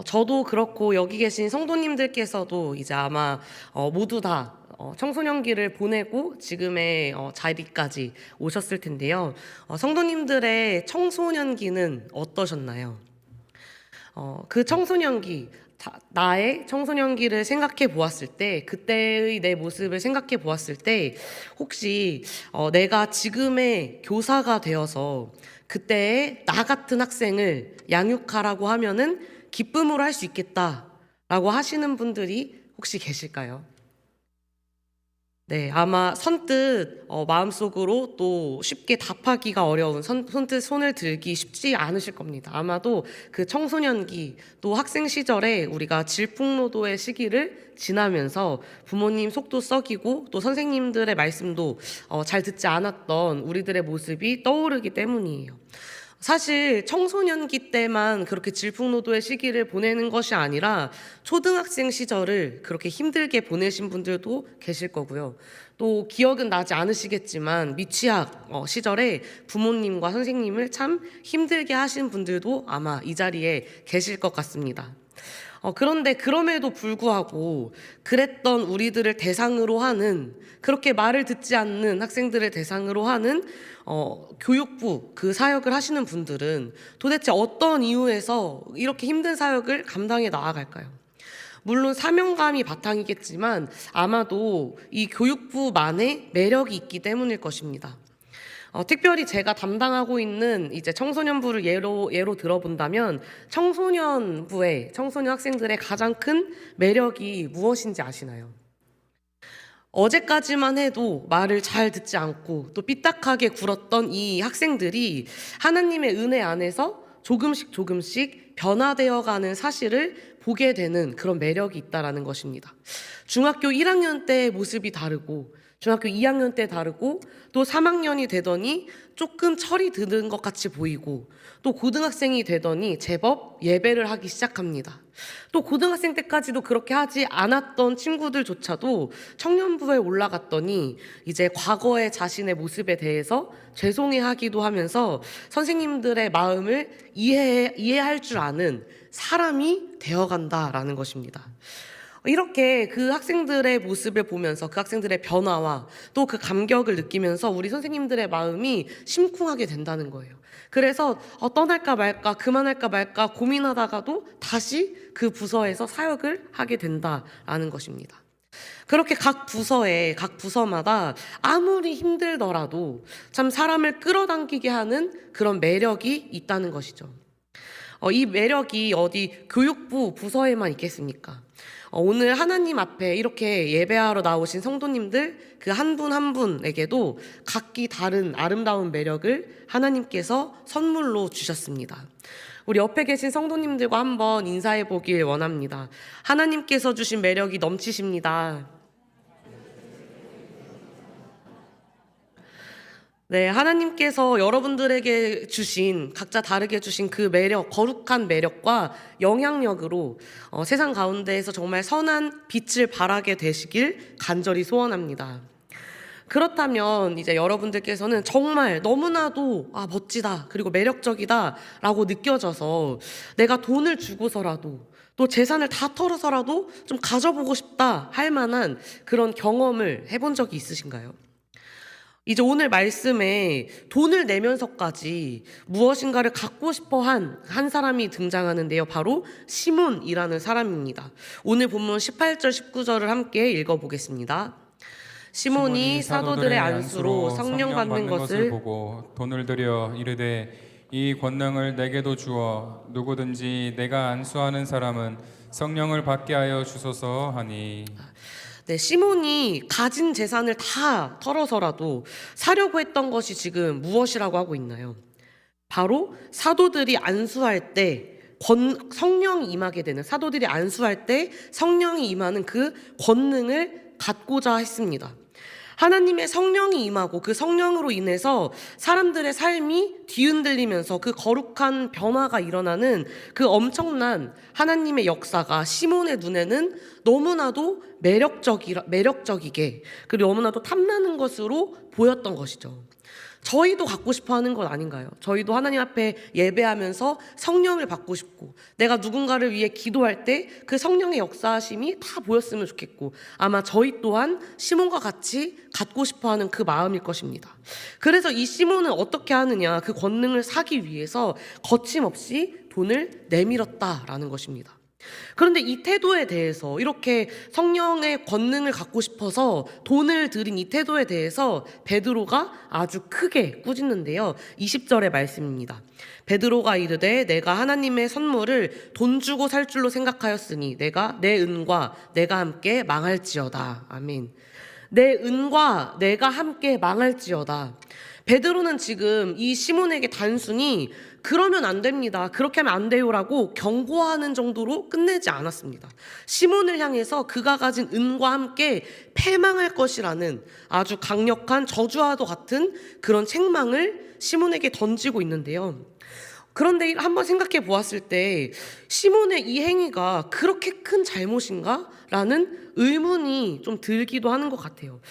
저도 그렇고 여기 계신 성도님들께서도 이제 아마 모두 다 청소년기를 보내고 지금의 자리까지 오셨을 텐데요. 성도님들의 청소년기는 어떠셨나요? 그 청소년기, 나의 청소년기를 생각해 보았을 때, 그때의 내 모습을 생각해 보았을 때, 혹시 내가 지금의 교사가 되어서 그때의 나 같은 학생을 양육하라고 하면은 기쁨으로 할 수 있겠다라고 하시는 분들이 혹시 계실까요? 네, 아마 선뜻 마음속으로 또 쉽게 답하기가 어려운 선뜻 손을 들기 쉽지 않으실 겁니다. 아마도 그 청소년기 또 학생 시절에 우리가 질풍노도의 시기를 지나면서 부모님 속도 썩이고 또 선생님들의 말씀도 잘 듣지 않았던 우리들의 모습이 떠오르기 때문이에요. 사실 청소년기 때만 그렇게 질풍노도의 시기를 보내는 것이 아니라 초등학생 시절을 그렇게 힘들게 보내신 분들도 계실 거고요. 또 기억은 나지 않으시겠지만 미취학 시절에 부모님과 선생님을 참 힘들게 하신 분들도 아마 이 자리에 계실 것 같습니다. 그런데 그럼에도 불구하고 그랬던 우리들을 대상으로 하는, 그렇게 말을 듣지 않는 학생들을 대상으로 하는 교육부 그 사역을 하시는 분들은 도대체 어떤 이유에서 이렇게 힘든 사역을 감당해 나아갈까요? 물론 사명감이 바탕이겠지만 아마도 이 교육부만의 매력이 있기 때문일 것입니다. 특별히 제가 담당하고 있는 이제 청소년부를 예로 들어본다면 청소년부의 청소년 학생들의 가장 큰 매력이 무엇인지 아시나요? 어제까지만 해도 말을 잘 듣지 않고 또 삐딱하게 굴었던 이 학생들이 하나님의 은혜 안에서 조금씩 변화되어 가는 사실을 보게 되는 그런 매력이 있다라는 것입니다. 중학교 1학년 때의 모습이 다르고 중학교 2학년 때 다르고 또 3학년이 되더니 조금 철이 드는 것 같이 보이고 또 고등학생이 되더니 제법 예배를 하기 시작합니다. 또 고등학생 때까지도 그렇게 하지 않았던 친구들조차도 청년부에 올라갔더니 이제 과거의 자신의 모습에 대해서 죄송해하기도 하면서 선생님들의 마음을 이해할 줄 아는 사람이 되어간다라는 것입니다. 이렇게 그 학생들의 모습을 보면서 그 학생들의 변화와 또 그 감격을 느끼면서 우리 선생님들의 마음이 심쿵하게 된다는 거예요. 그래서 떠날까 말까 그만할까 말까 고민하다가도 다시 그 부서에서 사역을 하게 된다라는 것입니다. 그렇게 각 부서마다 아무리 힘들더라도 참 사람을 끌어당기게 하는 그런 매력이 있다는 것이죠. 이 매력이 어디 교육부 부서에만 있겠습니까? 오늘 하나님 앞에 이렇게 예배하러 나오신 성도님들 그 한 분 한 분에게도 각기 다른 아름다운 매력을 하나님께서 선물로 주셨습니다. 우리 옆에 계신 성도님들과 한번 인사해 보길 원합니다. 하나님께서 주신 매력이 넘치십니다. 네, 하나님께서 여러분들에게 주신, 각자 다르게 주신 그 매력, 거룩한 매력과 영향력으로 세상 가운데에서 정말 선한 빛을 발하게 되시길 간절히 소원합니다. 그렇다면 이제 여러분들께서는 정말 너무나도 멋지다, 그리고 매력적이다 라고 느껴져서 내가 돈을 주고서라도 또 재산을 다 털어서라도 좀 가져보고 싶다 할 만한 그런 경험을 해본 적이 있으신가요? 이제 오늘 말씀에 돈을 내면서까지 무엇인가를 갖고 싶어 한 사람이 등장하는데요. 바로 시몬이라는 사람입니다. 오늘 본문 18절, 19절을 함께 읽어보겠습니다. 시몬이 사도들의 안수로 성령 받는 것을 보고 돈을 들여 이르되 이 권능을 내게도 주어 누구든지 내가 안수하는 사람은 성령을 받게 하여 주소서 하니. 네, 시몬이 가진 재산을 다 털어서라도 사려고 했던 것이 지금 무엇이라고 하고 있나요? 바로 사도들이 안수할 때 성령이 임하게 되는, 사도들이 안수할 때 성령이 임하는 그 권능을 갖고자 했습니다. 하나님의 성령이 임하고 그 성령으로 인해서 사람들의 삶이 뒤흔들리면서 그 거룩한 변화가 일어나는 그 엄청난 하나님의 역사가 시몬의 눈에는 너무나도 매력적이게 그리고 너무나도 탐나는 것으로 보였던 것이죠. 저희도 갖고 싶어 하는 것 아닌가요? 저희도 하나님 앞에 예배하면서 성령을 받고 싶고, 내가 누군가를 위해 기도할 때 그 성령의 역사하심이 다 보였으면 좋겠고, 아마 저희 또한 시몬과 같이 갖고 싶어 하는 그 마음일 것입니다. 그래서 이 시몬은 어떻게 하느냐, 그 권능을 사기 위해서 거침없이 돈을 내밀었다라는 것입니다. 그런데 이 태도에 대해서, 이렇게 성령의 권능을 갖고 싶어서 돈을 들인 이 태도에 대해서 베드로가 아주 크게 꾸짖는데요. 20절의 말씀입니다. 베드로가 이르되 내가 하나님의 선물을 돈 주고 살 줄로 생각하였으니 내가 내 은과 내가 함께 망할지어다. 아멘. 내 은과 내가 함께 망할지어다. 베드로는 지금 이 시몬에게 단순히 그러면 안 됩니다, 그렇게 하면 안 돼요라고 경고하는 정도로 끝내지 않았습니다. 시몬을 향해서 그가 가진 은과 함께 패망할 것이라는 아주 강력한 저주와도 같은 그런 책망을 시몬에게 던지고 있는데요. 그런데 한번 생각해 보았을 때 시몬의 이 행위가 그렇게 큰 잘못인가? 라는 의문이 좀 들기도 하는 것 같아요.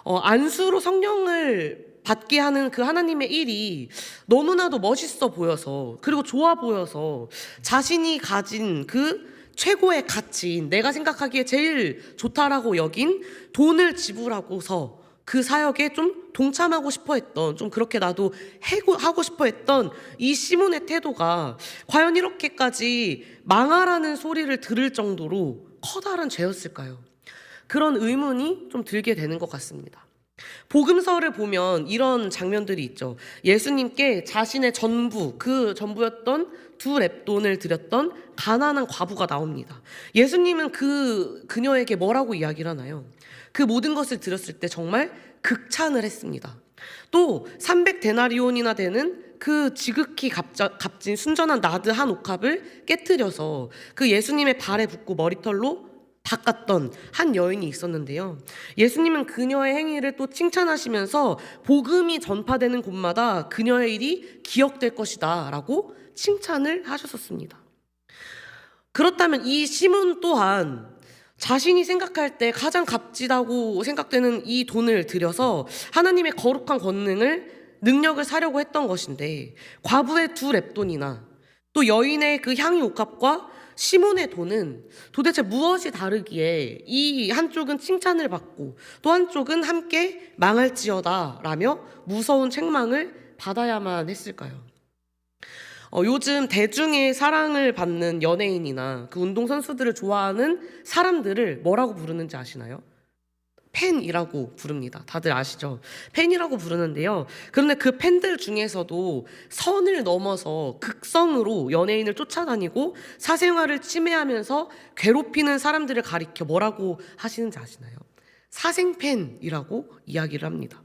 안수로 성령을 받게 하는 그 하나님의 일이 너무나도 멋있어 보여서, 그리고 좋아 보여서 자신이 가진 그 최고의 가치인, 내가 생각하기에 제일 좋다라고 여긴 돈을 지불하고서 그 사역에 좀 동참하고 싶어 했던, 좀 그렇게 나도 하고 싶어 했던 이 시몬의 태도가 과연 이렇게까지 망하라는 소리를 들을 정도로 커다란 죄였을까요? 그런 의문이 좀 들게 되는 것 같습니다. 복음서를 보면 이런 장면들이 있죠. 예수님께 자신의 전부, 그 전부였던 2렙돈을 드렸던 가난한 과부가 나옵니다. 예수님은 그녀에게 뭐라고 이야기를 하나요? 그 모든 것을 드렸을 때 정말 극찬을 했습니다. 또 300데나리온이나 되는 그 지극히 값진 순전한 나드 한 옥합을 깨트려서 그 예수님의 발에 붓고 머리털로 닦았던 한 여인이 있었는데요. 예수님은 그녀의 행위를 또 칭찬하시면서 복음이 전파되는 곳마다 그녀의 일이 기억될 것이다 라고 칭찬을 하셨었습니다. 그렇다면 이 시몬 또한 자신이 생각할 때 가장 값지다고 생각되는 이 돈을 들여서 하나님의 거룩한 능력을 사려고 했던 것인데, 과부의 2렙돈이나 또 여인의 그 향유 옥합과 시몬의 돈은 도대체 무엇이 다르기에 이 한쪽은 칭찬을 받고 또 한쪽은 함께 망할지어다 라며 무서운 책망을 받아야만 했을까요? 요즘 대중의 사랑을 받는 연예인이나 그 운동선수들을 좋아하는 사람들을 뭐라고 부르는지 아시나요? 팬이라고 부릅니다. 다들 아시죠? 팬이라고 부르는데요. 그런데 그 팬들 중에서도 선을 넘어서 극성으로 연예인을 쫓아다니고 사생활을 침해하면서 괴롭히는 사람들을 가리켜 뭐라고 하시는지 아시나요? 사생팬이라고 이야기를 합니다.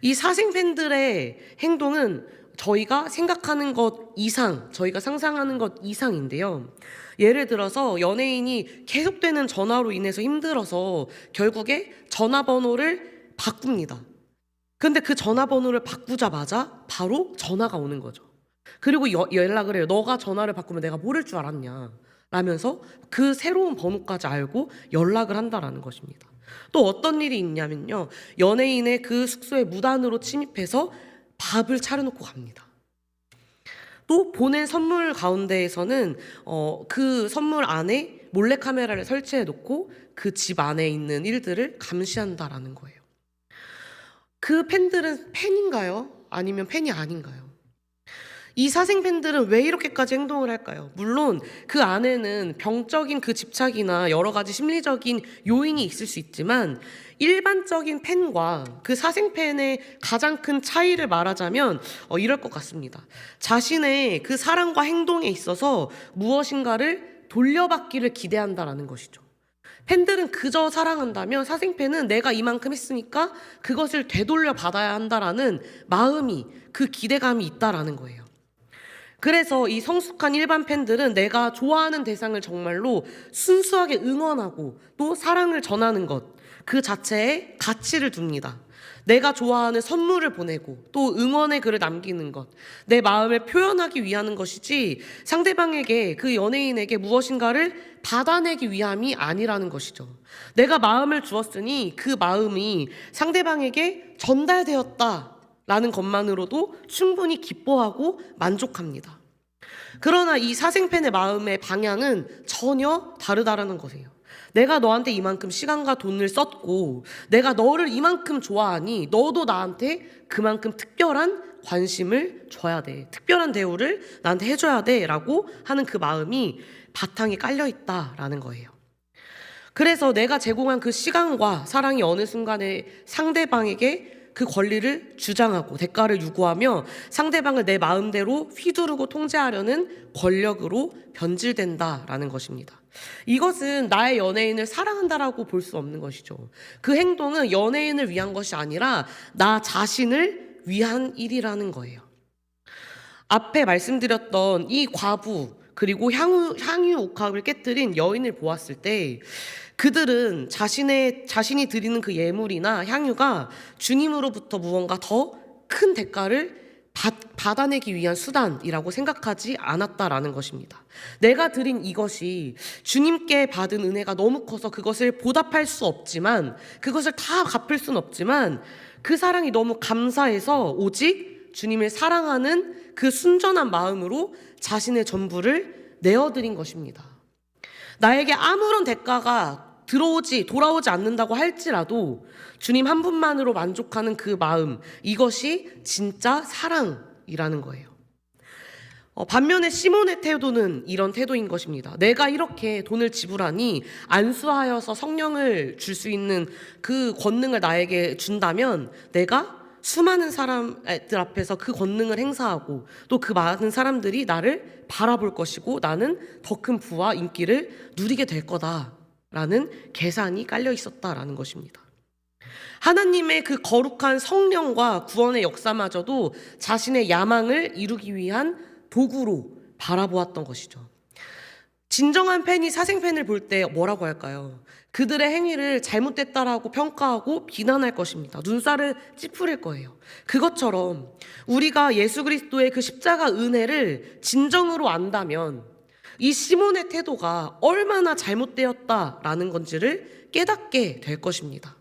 이 사생팬들의 행동은 저희가 생각하는 것 이상, 저희가 상상하는 것 이상인데요. 예를 들어서 연예인이 계속되는 전화로 인해서 힘들어서 결국에 전화번호를 바꿉니다. 근데 그 전화번호를 바꾸자마자 바로 전화가 오는 거죠. 그리고 연락을 해요. 너가 전화를 바꾸면 내가 모를 줄 알았냐 라면서 그 새로운 번호까지 알고 연락을 한다라는 것입니다. 또 어떤 일이 있냐면요, 연예인의 그 숙소에 무단으로 침입해서 밥을 차려놓고 갑니다. 또 보낸 선물 가운데에서는 그 선물 안에 몰래카메라를 설치해 놓고 그 집 안에 있는 일들을 감시한다라는 거예요. 그 팬들은 팬인가요? 아니면 팬이 아닌가요? 이 사생팬들은 왜 이렇게까지 행동을 할까요? 물론 그 안에는 병적인 그 집착이나 여러 가지 심리적인 요인이 있을 수 있지만, 일반적인 팬과 그 사생팬의 가장 큰 차이를 말하자면 이럴 것 같습니다. 자신의 그 사랑과 행동에 있어서 무엇인가를 돌려받기를 기대한다라는 것이죠. 팬들은 그저 사랑한다면 사생팬은 내가 이만큼 했으니까 그것을 되돌려 받아야 한다라는 마음이, 그 기대감이 있다라는 거예요. 그래서 이 성숙한 일반 팬들은 내가 좋아하는 대상을 정말로 순수하게 응원하고 또 사랑을 전하는 것, 그 자체에 가치를 둡니다. 내가 좋아하는 선물을 보내고 또 응원의 글을 남기는 것, 내 마음을 표현하기 위한 것이지 상대방에게, 그 연예인에게 무엇인가를 받아내기 위함이 아니라는 것이죠. 내가 마음을 주었으니 그 마음이 상대방에게 전달되었다 라는 것만으로도 충분히 기뻐하고 만족합니다. 그러나 이 사생팬의 마음의 방향은 전혀 다르다라는 것이에요. 내가 너한테 이만큼 시간과 돈을 썼고 내가 너를 이만큼 좋아하니 너도 나한테 그만큼 특별한 관심을 줘야 돼. 특별한 대우를 나한테 해줘야 돼 라고 하는 그 마음이 바탕에 깔려 있다라는 거예요. 그래서 내가 제공한 그 시간과 사랑이 어느 순간에 상대방에게 그 권리를 주장하고 대가를 요구하며 상대방을 내 마음대로 휘두르고 통제하려는 권력으로 변질된다라는 것입니다. 이것은 나의 연예인을 사랑한다라고 볼 수 없는 것이죠. 그 행동은 연예인을 위한 것이 아니라 나 자신을 위한 일이라는 거예요. 앞에 말씀드렸던 이 과부 그리고 향유 옥합을 깨뜨린 여인을 보았을 때 그들은 자신이 드리는 그 예물이나 향유가 주님으로부터 무언가 더 큰 대가를 받아내기 위한 수단이라고 생각하지 않았다라는 것입니다. 내가 드린 이것이 주님께 받은 은혜가 너무 커서 그것을 보답할 수 없지만, 그것을 다 갚을 수는 없지만 그 사랑이 너무 감사해서 오직 주님을 사랑하는 그 순전한 마음으로 자신의 전부를 내어드린 것입니다. 나에게 아무런 대가가 돌아오지 않는다고 할지라도 주님 한 분만으로 만족하는 그 마음, 이것이 진짜 사랑이라는 거예요. 반면에 시몬의 태도는 이런 태도인 것입니다. 내가 이렇게 돈을 지불하니 안수하여서 성령을 줄 수 있는 그 권능을 나에게 준다면 내가 수많은 사람들 앞에서 그 권능을 행사하고 또 그 많은 사람들이 나를 바라볼 것이고 나는 더 큰 부와 인기를 누리게 될 거다라는 계산이 깔려 있었다라는 것입니다. 하나님의 그 거룩한 성령과 구원의 역사마저도 자신의 야망을 이루기 위한 도구로 바라보았던 것이죠. 진정한 팬이 사생팬을 볼 때 뭐라고 할까요? 그들의 행위를 잘못됐다라고 평가하고 비난할 것입니다. 눈살을 찌푸릴 거예요. 그것처럼 우리가 예수 그리스도의 그 십자가 은혜를 진정으로 안다면 이 시몬의 태도가 얼마나 잘못되었다라는 건지를 깨닫게 될 것입니다.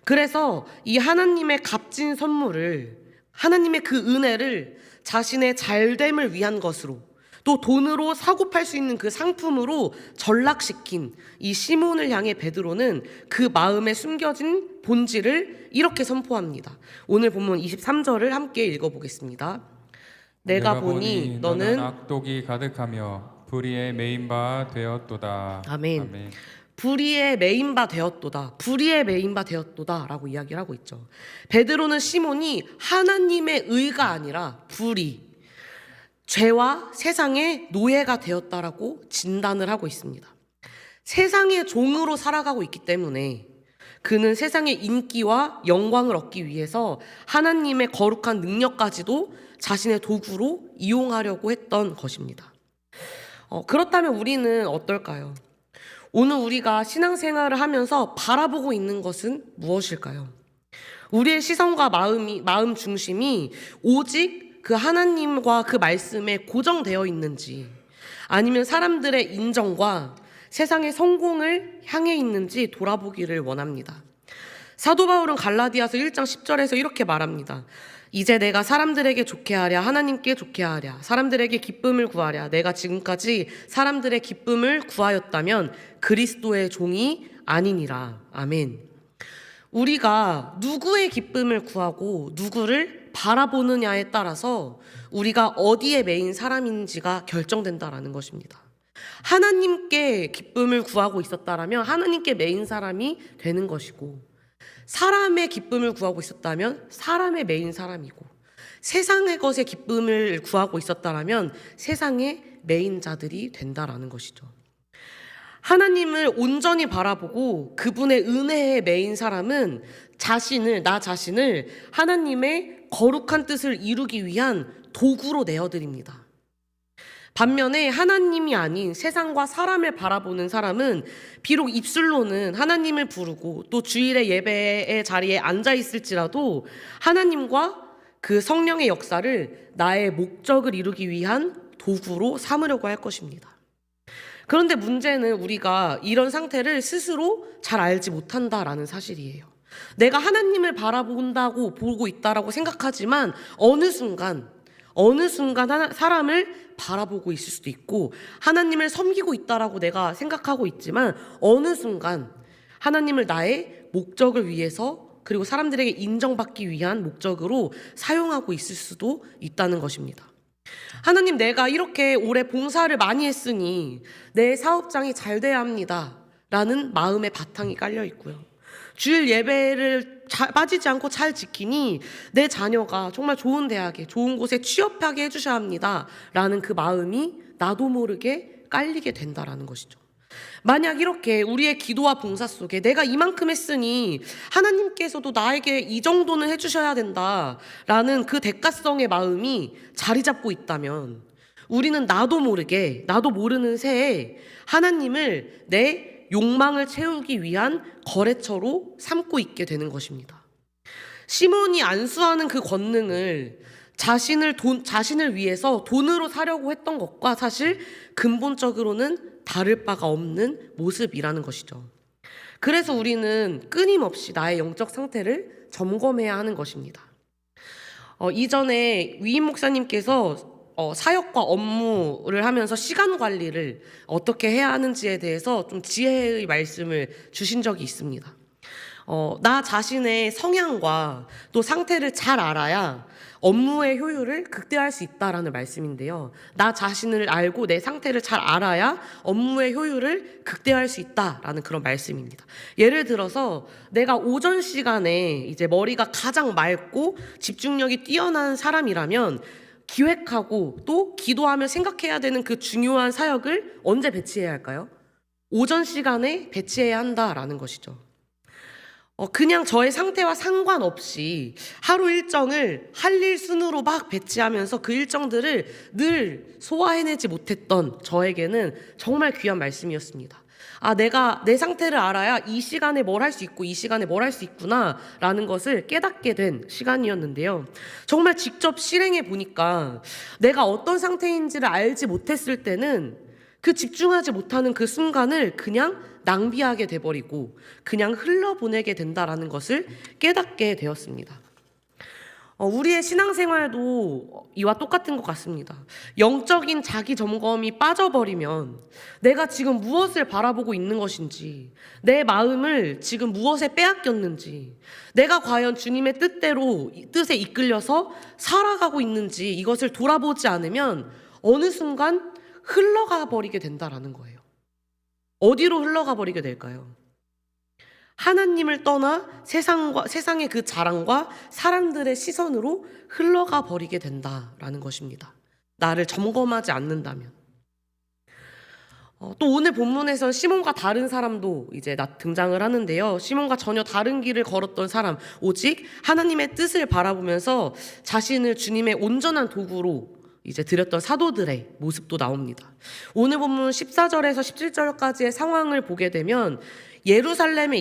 그래서 이 하나님의 값진 선물을, 하나님의 그 은혜를 자신의 잘됨을 위한 것으로 또 돈으로 사고 팔 수 있는 그 상품으로 전락시킨 이 시몬을 향해 베드로는 그 마음에 숨겨진 본질을 이렇게 선포합니다. 오늘 본문 23절을 함께 읽어보겠습니다. 내가 보니 너는 악독이 가득하며 불의에 매인 바 되었도다. 아멘. 아멘. 불의에 매인 바 되었도다. 불의에 매인 바 되었도다 라고 이야기를 하고 있죠. 베드로는 시몬이 하나님의 의가 아니라 불의, 죄와 세상의 노예가 되었다라고 진단을 하고 있습니다. 세상의 종으로 살아가고 있기 때문에 그는 세상의 인기와 영광을 얻기 위해서 하나님의 거룩한 능력까지도 자신의 도구로 이용하려고 했던 것입니다. 그렇다면 우리는 어떨까요? 오늘 우리가 신앙생활을 하면서 바라보고 있는 것은 무엇일까요? 우리의 시선과 마음 중심이 오직 그 하나님과 그 말씀에 고정되어 있는지, 아니면 사람들의 인정과 세상의 성공을 향해 있는지 돌아보기를 원합니다. 사도 바울은 갈라디아서 1장 10절에서 이렇게 말합니다. 이제 내가 사람들에게 좋게 하랴 하나님께 좋게 하랴 사람들에게 기쁨을 구하랴 내가 지금까지 사람들의 기쁨을 구하였다면 그리스도의 종이 아니니라. 아멘. 우리가 누구의 기쁨을 구하고 누구를 바라보느냐에 따라서 우리가 어디에 매인 사람인지가 결정된다라는 것입니다. 하나님께 기쁨을 구하고 있었다라면 하나님께 매인 사람이 되는 것이고, 사람의 기쁨을 구하고 있었다면 사람의 매인 사람이고, 세상의 것에 기쁨을 구하고 있었다라면 세상의 매인 자들이 된다라는 것이죠. 하나님을 온전히 바라보고 그분의 은혜에 매인 사람은 나 자신을 하나님의 거룩한 뜻을 이루기 위한 도구로 내어드립니다. 반면에 하나님이 아닌 세상과 사람을 바라보는 사람은 비록 입술로는 하나님을 부르고 또 주일의 예배의 자리에 앉아 있을지라도 하나님과 그 성령의 역사를 나의 목적을 이루기 위한 도구로 삼으려고 할 것입니다. 그런데 문제는 우리가 이런 상태를 스스로 잘 알지 못한다라는 사실이에요. 내가 하나님을 바라본다고 보고 있다라고 생각하지만 어느 순간 사람을 바라보고 있을 수도 있고, 하나님을 섬기고 있다라고 내가 생각하고 있지만 어느 순간 하나님을 나의 목적을 위해서, 그리고 사람들에게 인정받기 위한 목적으로 사용하고 있을 수도 있다는 것입니다. 하나님, 내가 이렇게 오래 봉사를 많이 했으니 내 사업장이 잘 돼야 합니다 라는 마음의 바탕이 깔려 있고요. 주일 예배를 빠지지 않고 잘 지키니 내 자녀가 정말 좋은 대학에, 좋은 곳에 취업하게 해주셔야 합니다 라는 그 마음이 나도 모르게 깔리게 된다라는 것이죠. 만약 이렇게 우리의 기도와 봉사 속에 내가 이만큼 했으니 하나님께서도 나에게 이 정도는 해주셔야 된다라는 그 대가성의 마음이 자리 잡고 있다면, 우리는 나도 모르는 새에 하나님을 내 욕망을 채우기 위한 거래처로 삼고 있게 되는 것입니다. 시몬이 안수하는 그 권능을 자신을 위해서 돈으로 사려고 했던 것과 사실 근본적으로는 다를 바가 없는 모습이라는 것이죠. 그래서 우리는 끊임없이 나의 영적 상태를 점검해야 하는 것입니다. 이전에 위임 목사님께서 사역과 업무를 하면서 시간 관리를 어떻게 해야 하는지에 대해서 좀 지혜의 말씀을 주신 적이 있습니다. 나 자신의 성향과 또 상태를 잘 알아야 업무의 효율을 극대화할 수 있다라는 말씀인데요. 나 자신을 알고 내 상태를 잘 알아야 업무의 효율을 극대화할 수 있다라는 그런 말씀입니다. 예를 들어서 내가 오전 시간에 이제 머리가 가장 맑고 집중력이 뛰어난 사람이라면 기획하고 또 기도하며 생각해야 되는 그 중요한 사역을 언제 배치해야 할까요? 오전 시간에 배치해야 한다라는 것이죠. 그냥 저의 상태와 상관없이 하루 일정을 할 일 순으로 막 배치하면서 그 일정들을 늘 소화해내지 못했던 저에게는 정말 귀한 말씀이었습니다. 내가 내 상태를 알아야 이 시간에 뭘 할 수 있고 이 시간에 뭘 할 수 있구나 라는 것을 깨닫게 된 시간이었는데요. 정말 직접 실행해 보니까 내가 어떤 상태인지를 알지 못했을 때는 그 집중하지 못하는 그 순간을 그냥 낭비하게 돼버리고 그냥 흘러보내게 된다라는 것을 깨닫게 되었습니다. 우리의 신앙생활도 이와 똑같은 것 같습니다. 영적인 자기 점검이 빠져버리면 내가 지금 무엇을 바라보고 있는 것인지, 내 마음을 지금 무엇에 빼앗겼는지, 내가 과연 주님의 뜻에 이끌려서 살아가고 있는지 이것을 돌아보지 않으면 어느 순간 흘러가 버리게 된다라는 거예요. 어디로 흘러가 버리게 될까요? 하나님을 떠나 세상의 그 자랑과 사람들의 시선으로 흘러가 버리게 된다라는 것입니다. 나를 점검하지 않는다면. 또 오늘 본문에선 시몬과 다른 사람도 이제 등장을 하는데요. 시몬과 전혀 다른 길을 걸었던 사람, 오직 하나님의 뜻을 바라보면서 자신을 주님의 온전한 도구로 이제 드렸던 사도들의 모습도 나옵니다. 오늘 본문 14절에서 17절까지의 상황을 보게 되면 예루살렘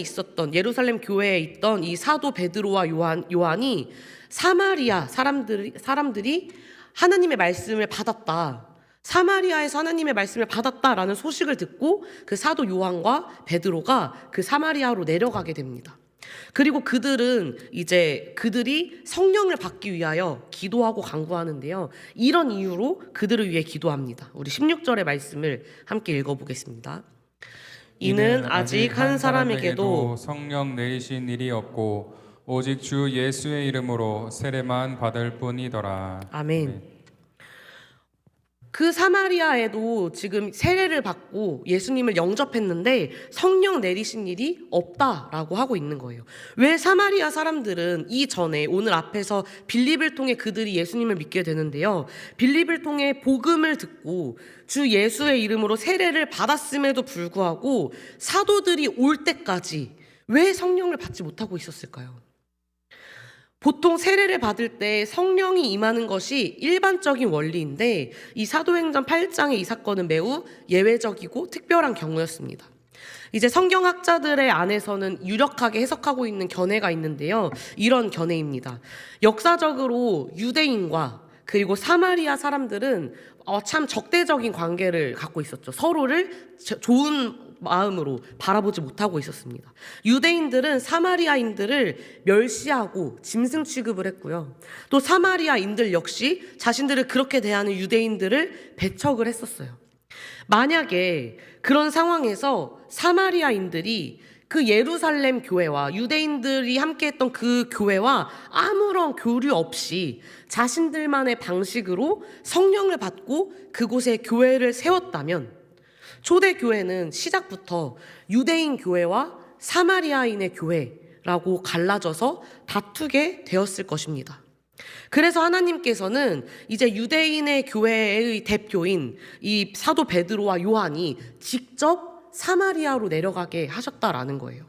교회에 있던 이 사도 베드로와 요한이 사마리아 사람들이 하나님의 말씀을 받았다, 사마리아에서 하나님의 말씀을 받았다라는 소식을 듣고 그 사도 요한과 베드로가 그 사마리아로 내려가게 됩니다. 그리고 그들이 성령을 받기 위하여 기도하고 간구하는데요. 이런 이유로 그들을 위해 기도합니다. 우리 16절의 말씀을 함께 읽어보겠습니다. 이는 아직 한 사람에게도 성령 내리신 일이 없고 오직 주 예수의 이름으로 세례만 받을 뿐이더라. 아멘. 그 사마리아에도 지금 세례를 받고 예수님을 영접했는데 성령 내리신 일이 없다라고 하고 있는 거예요. 왜 사마리아 사람들은 이전에 오늘 앞에서 빌립을 통해 그들이 예수님을 믿게 되는데요. 빌립을 통해 복음을 듣고 주 예수의 이름으로 세례를 받았음에도 불구하고 사도들이 올 때까지 왜 성령을 받지 못하고 있었을까요? 보통 세례를 받을 때 성령이 임하는 것이 일반적인 원리인데 이 사도행전 8장의 이 사건은 매우 예외적이고 특별한 경우였습니다. 이제 성경학자들의 안에서는 유력하게 해석하고 있는 견해가 있는데요. 이런 견해입니다. 역사적으로 유대인과 그리고 사마리아 사람들은 참 적대적인 관계를 갖고 있었죠. 서로를 좋은 마음으로 바라보지 못하고 있었습니다. 유대인들은 사마리아인들을 멸시하고 짐승 취급을 했고요. 또 사마리아인들 역시 자신들을 그렇게 대하는 유대인들을 배척을 했었어요. 만약에 그런 상황에서 사마리아인들이 그 예루살렘 교회와 유대인들이 함께했던 그 교회와 아무런 교류 없이 자신들만의 방식으로 성령을 받고 그곳에 교회를 세웠다면 초대교회는 시작부터 유대인 교회와 사마리아인의 교회라고 갈라져서 다투게 되었을 것입니다. 그래서 하나님께서는 이제 유대인의 교회의 대표인 이 사도 베드로와 요한이 직접 사마리아로 내려가게 하셨다라는 거예요.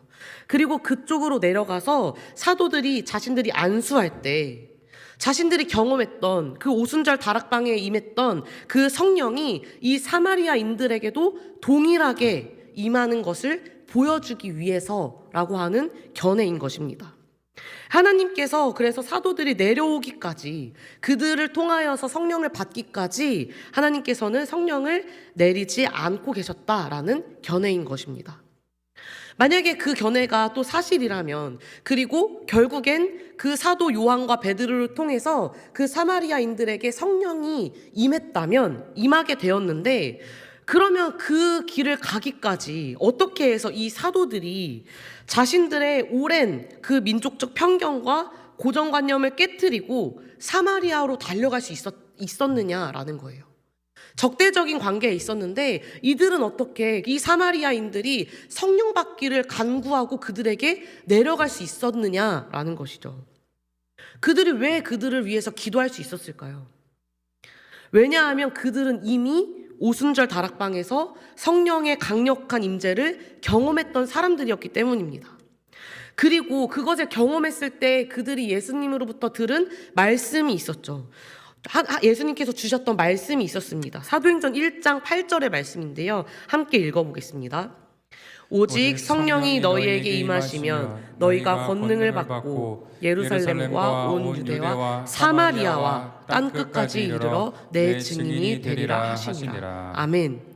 그리고 그쪽으로 내려가서 사도들이 자신들이 안수할 때 자신들이 경험했던 그 오순절 다락방에 임했던 그 성령이 이 사마리아인들에게도 동일하게 임하는 것을 보여주기 위해서라고 하는 견해인 것입니다. 하나님께서 그래서 사도들이 내려오기까지 그들을 통하여서 성령을 받기까지 하나님께서는 성령을 내리지 않고 계셨다라는 견해인 것입니다. 만약에 그 견해가 또 사실이라면 그리고 결국엔 그 사도 요한과 베드로를 통해서 그 사마리아인들에게 성령이 임하게 되었는데 그러면 그 길을 가기까지 어떻게 해서 이 사도들이 자신들의 오랜 그 민족적 편견과 고정관념을 깨트리고 사마리아로 달려갈 수 있었느냐라는 거예요. 적대적인 관계에 있었는데 이들은 어떻게 이 사마리아인들이 성령 받기를 간구하고 그들에게 내려갈 수 있었느냐라는 것이죠. 그들이 왜 그들을 위해서 기도할 수 있었을까요? 왜냐하면 그들은 이미 오순절 다락방에서 성령의 강력한 임재를 경험했던 사람들이었기 때문입니다. 그리고 그것을 경험했을 때 그들이 예수님으로부터 들은 말씀이 있었죠. 예수님께서 주셨던 말씀이 있었습니다. 사도행전 1장 8절의 말씀인데요. 함께 읽어보겠습니다. 오직 성령이 너희에게 임하시면 너희가 권능을 받고 예루살렘과 온 유대와 사마리아와 땅끝까지 이르러 내 증인이 되리라 하시니라. 아멘.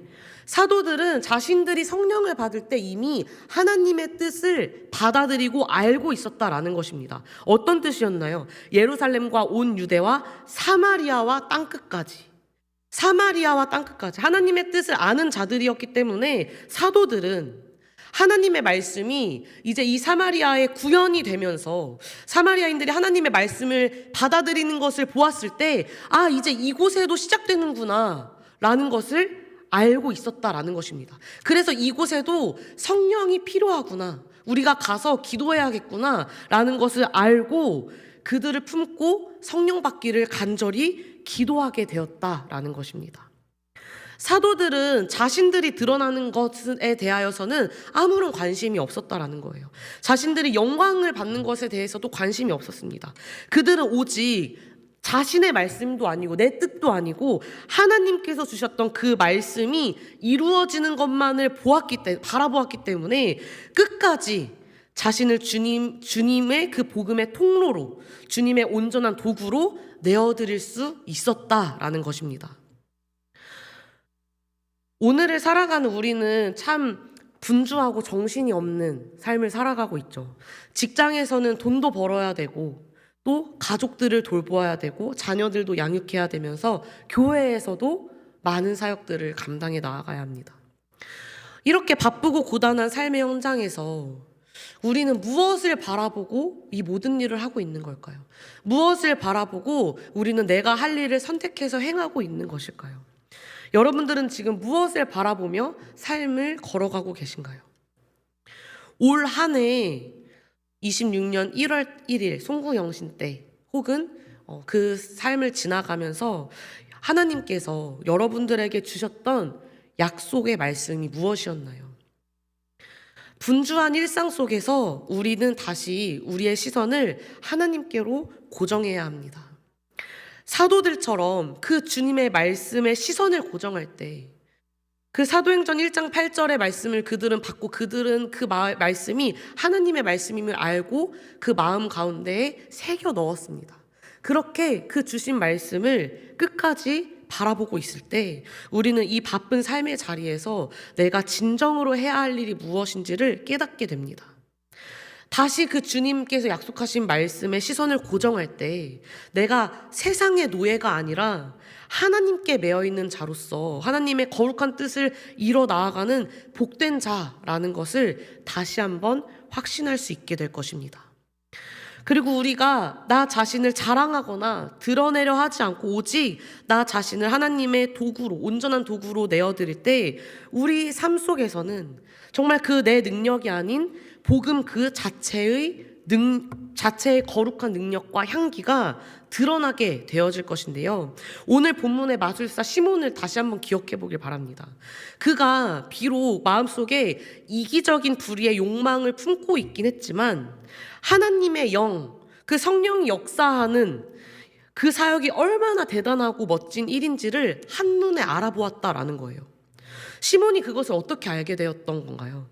사도들은 자신들이 성령을 받을 때 이미 하나님의 뜻을 받아들이고 알고 있었다라는 것입니다. 어떤 뜻이었나요? 예루살렘과 온 유대와 사마리아와 땅끝까지. 하나님의 뜻을 아는 자들이었기 때문에 사도들은 하나님의 말씀이 이제 이 사마리아에 구현이 되면서 사마리아인들이 하나님의 말씀을 받아들이는 것을 보았을 때 이제 이곳에도 시작되는구나 라는 것을 알고 있었다라는 것입니다. 그래서 이곳에도 성령이 필요하구나, 우리가 가서 기도해야겠구나 라는 것을 알고 그들을 품고 성령 받기를 간절히 기도하게 되었다라는 것입니다. 사도들은 자신들이 드러나는 것에 대하여서는 아무런 관심이 없었다라는 거예요. 자신들이 영광을 받는 것에 대해서도 관심이 없었습니다. 그들은 오직 자신의 말씀도 아니고 내 뜻도 아니고 하나님께서 주셨던 그 말씀이 이루어지는 것만을 바라보았기 때문에 끝까지 자신을 주님의 그 복음의 통로로, 주님의 온전한 도구로 내어드릴 수 있었다라는 것입니다. 오늘을 살아가는 우리는 참 분주하고 정신이 없는 삶을 살아가고 있죠. 직장에서는 돈도 벌어야 되고 또 가족들을 돌보아야 되고 자녀들도 양육해야 되면서 교회에서도 많은 사역들을 감당해 나아가야 합니다. 이렇게 바쁘고 고단한 삶의 현장에서 우리는 무엇을 바라보고 이 모든 일을 하고 있는 걸까요? 무엇을 바라보고 우리는 내가 할 일을 선택해서 행하고 있는 것일까요? 여러분들은 지금 무엇을 바라보며 삶을 걸어가고 계신가요? 올 한 해 26년 1월 1일 송구영신 때 혹은 그 삶을 지나가면서 하나님께서 여러분들에게 주셨던 약속의 말씀이 무엇이었나요? 분주한 일상 속에서 우리는 다시 우리의 시선을 하나님께로 고정해야 합니다. 사도들처럼 그 주님의 말씀에 시선을 고정할 때 그 사도행전 1장 8절의 말씀을 그들은 받고 그들은 그 말씀이 하나님의 말씀임을 알고 그 마음 가운데에 새겨 넣었습니다. 그렇게 그 주신 말씀을 끝까지 바라보고 있을 때 우리는 이 바쁜 삶의 자리에서 내가 진정으로 해야 할 일이 무엇인지를 깨닫게 됩니다. 다시 그 주님께서 약속하신 말씀에 시선을 고정할 때 내가 세상의 노예가 아니라 하나님께 매여 있는 자로서 하나님의 거룩한 뜻을 이뤄 나아가는 복된 자라는 것을 다시 한번 확신할 수 있게 될 것입니다. 그리고 우리가 나 자신을 자랑하거나 드러내려 하지 않고 오직 나 자신을 하나님의 도구로, 온전한 도구로 내어드릴 때 우리 삶 속에서는 정말 그 내 능력이 아닌 복음 그 자체의 거룩한 능력과 향기가 드러나게 되어질 것인데요. 오늘 본문의 마술사 시몬을 다시 한번 기억해 보길 바랍니다. 그가 비록 마음속에 이기적인 불의의 욕망을 품고 있긴 했지만 하나님의 영, 그 성령이 역사하는 그 사역이 얼마나 대단하고 멋진 일인지를 한눈에 알아보았다라는 거예요. 시몬이 그것을 어떻게 알게 되었던 건가요?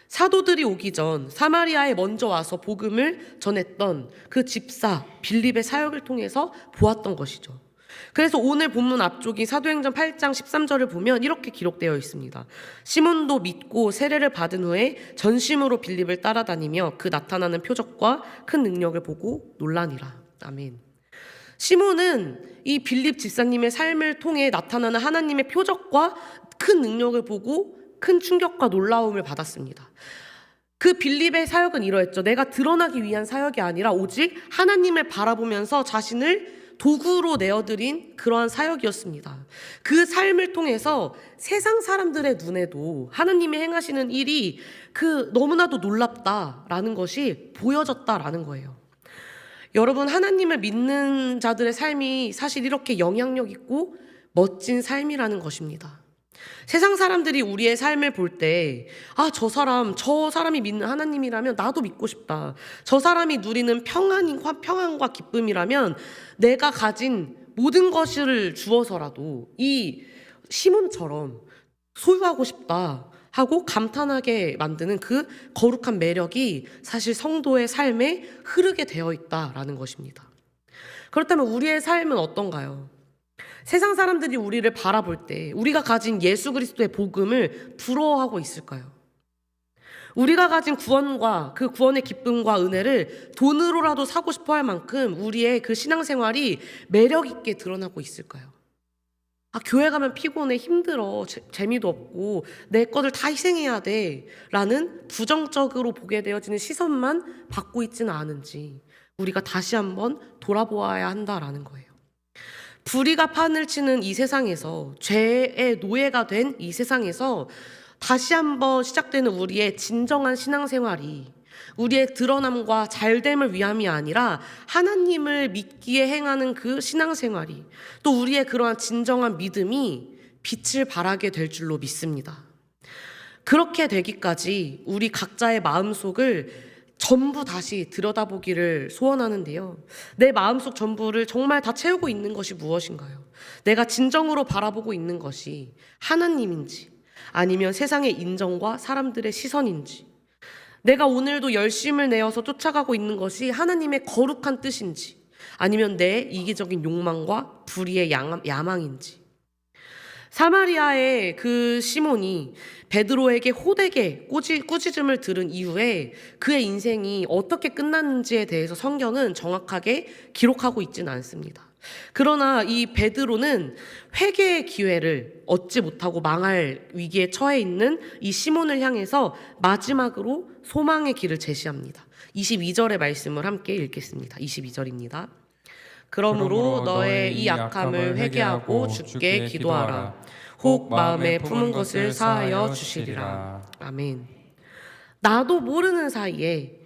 사도들이 오기 전 사마리아에 먼저 와서 복음을 전했던 그 집사 빌립의 사역을 통해서 보았던 것이죠. 그래서 오늘 본문 앞쪽이 사도행전 8장 13절을 보면 이렇게 기록되어 있습니다. 시몬도 믿고 세례를 받은 후에 전심으로 빌립을 따라다니며 그 나타나는 표적과 큰 능력을 보고 놀라니라. 아멘. 시몬은 이 빌립 집사님의 삶을 통해 나타나는 하나님의 표적과 큰 능력을 보고 큰 충격과 놀라움을 받았습니다. 그 빌립의 사역은 이러했죠. 내가 드러나기 위한 사역이 아니라 오직 하나님을 바라보면서 자신을 도구로 내어드린 그러한 사역이었습니다. 그 삶을 통해서 세상 사람들의 눈에도 하나님이 행하시는 일이 너무나도 놀랍다라는 것이 보여졌다라는 거예요. 여러분, 하나님을 믿는 자들의 삶이 사실 이렇게 영향력 있고 멋진 삶이라는 것입니다. 세상 사람들이 우리의 삶을 볼 때, 저 사람이 믿는 하나님이라면 나도 믿고 싶다. 저 사람이 누리는 평안과 기쁨이라면 내가 가진 모든 것을 주어서라도 이 시몬처럼 소유하고 싶다 하고 감탄하게 만드는 그 거룩한 매력이 사실 성도의 삶에 흐르게 되어 있다라는 것입니다. 그렇다면 우리의 삶은 어떤가요? 세상 사람들이 우리를 바라볼 때 우리가 가진 예수 그리스도의 복음을 부러워하고 있을까요? 우리가 가진 구원과 그 구원의 기쁨과 은혜를 돈으로라도 사고 싶어 할 만큼 우리의 그 신앙생활이 매력 있게 드러나고 있을까요? 교회 가면 피곤해, 힘들어, 재미도 없고 내 것을 다 희생해야 돼 라는 부정적으로 보게 되어지는 시선만 받고 있지는 않은지 우리가 다시 한번 돌아보아야 한다라는 거예요. 불의가 판을 치는 이 세상에서, 죄의 노예가 된 이 세상에서 다시 한번 시작되는 우리의 진정한 신앙생활이 우리의 드러남과 잘됨을 위함이 아니라 하나님을 믿기에 행하는 그 신앙생활이 또 우리의 그러한 진정한 믿음이 빛을 발하게 될 줄로 믿습니다. 그렇게 되기까지 우리 각자의 마음속을 전부 다시 들여다보기를 소원하는데요. 내 마음속 전부를 정말 다 채우고 있는 것이 무엇인가요? 내가 진정으로 바라보고 있는 것이 하나님인지 아니면 세상의 인정과 사람들의 시선인지, 내가 오늘도 열심을 내어서 쫓아가고 있는 것이 하나님의 거룩한 뜻인지 아니면 내 이기적인 욕망과 불의의 야망인지. 사마리아의 그 시몬이 베드로에게 호되게 꾸짖음을 들은 이후에 그의 인생이 어떻게 끝났는지에 대해서 성경은 정확하게 기록하고 있지는 않습니다. 그러나 이 베드로는 회개의 기회를 얻지 못하고 망할 위기에 처해 있는 이 시몬을 향해서 마지막으로 소망의 길을 제시합니다. 22절의 말씀을 함께 읽겠습니다. 22절입니다. 그러므로 너의 이 약함을 회개하고 주께 기도하라. 혹 마음에 품은 것을 사하여 주시리라. 아멘. 나도 모르는 사이에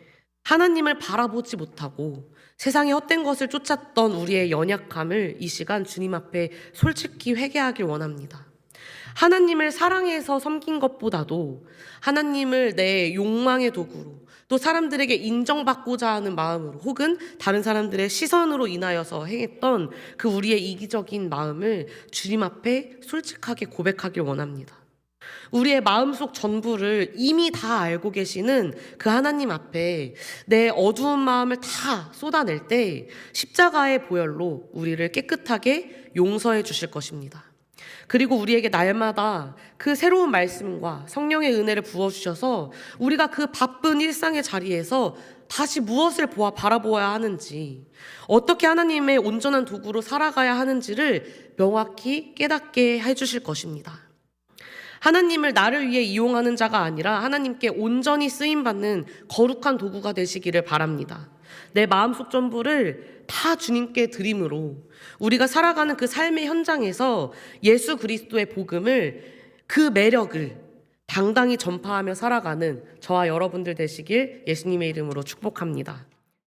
하나님을 바라보지 못하고 세상의 헛된 것을 쫓았던 우리의 연약함을 이 시간 주님 앞에 솔직히 회개하길 원합니다. 하나님을 사랑해서 섬긴 것보다도 하나님을 내 욕망의 도구로, 또 사람들에게 인정받고자 하는 마음으로, 혹은 다른 사람들의 시선으로 인하여서 행했던 그 우리의 이기적인 마음을 주님 앞에 솔직하게 고백하길 원합니다. 우리의 마음속 전부를 이미 다 알고 계시는 그 하나님 앞에 내 어두운 마음을 다 쏟아낼 때 십자가의 보혈로 우리를 깨끗하게 용서해 주실 것입니다. 그리고 우리에게 날마다 그 새로운 말씀과 성령의 은혜를 부어주셔서 우리가 그 바쁜 일상의 자리에서 다시 무엇을 바라보아야 하는지, 어떻게 하나님의 온전한 도구로 살아가야 하는지를 명확히 깨닫게 해주실 것입니다. 하나님을 나를 위해 이용하는 자가 아니라 하나님께 온전히 쓰임받는 거룩한 도구가 되시기를 바랍니다. 내 마음속 전부를 다 주님께 드림으로 우리가 살아가는 그 삶의 현장에서 예수 그리스도의 복음을, 그 매력을 당당히 전파하며 살아가는 저와 여러분들 되시길 예수님의 이름으로 축복합니다.